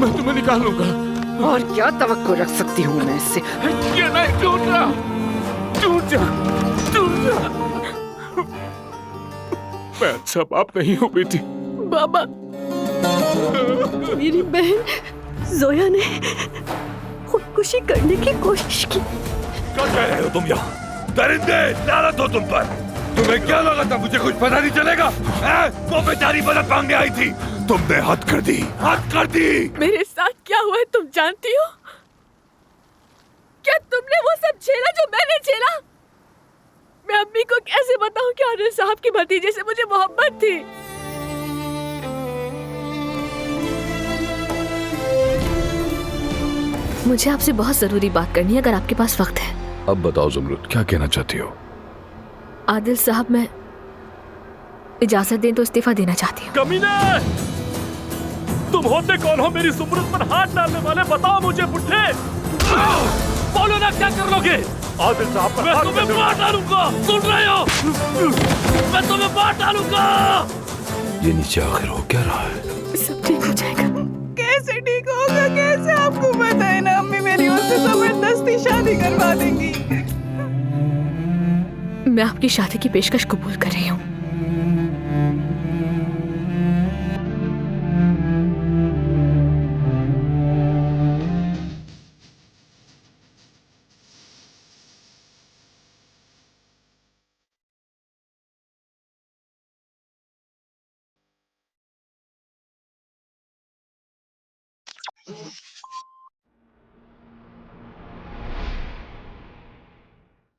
मैं तुम्हें निकालूंगा। और क्या तवक्को रख सकती हूँ मैं इससे? ये नहीं, टूट जा, टूट जा, टूट जा। मैं अच्छा बाप नहीं हूँ बेटी। बाबा, मेरी बहन जोया ने खुदकुशी करने की कोशिश की। क्या कह रहे हो तुम यहाँ? दरिंदे, लानत हो तुम पर। तुम्हें क्या लगा था मुझे कुछ पता नहीं चलेगा? वो बेचारी मदद मांगने आई थी, तुमने हद कर दी, हद कर दी। मेरे साथ क्या हुआ है तुम जानती हो? क्या तुमने वो सब झेला जो मैंने झेला? मैं अम्मी को कैसे बताऊं कि आदिल साहब की भतीजे से मुझे मोहब्बत थी? मुझे आपसे बहुत जरूरी बात करनी है, अगर आपके पास वक्त है। अब बताओ ज़ुमरुद, क्या कहना चाहती हो? आदिल साहब, मैं इजाजत दें तो इस्तीफा देना चाहती हूँ। कमीने! तुम होते कौन हो मेरी ज़ुमरुद पर हाथ डालने वाले? बताओ मुझे बुढ़े। बोलो ना, क्या कर लोगे? आदिल साहब पर मैं तुम्हें मार डालूंगा, सुन रहे हो? मैं तुम्हें मार डालूंगा। ये नीचे आखिर हो क्या रहा है? सब ठीक हो जाएगा। कैसे ठीक होगा? कैसे? आपको पता है ना अम्मी मेरी उससे जबरदस्ती शादी करवा देंगी। मैं आपकी शादी की पेशकश कबूल कर रही हूँ।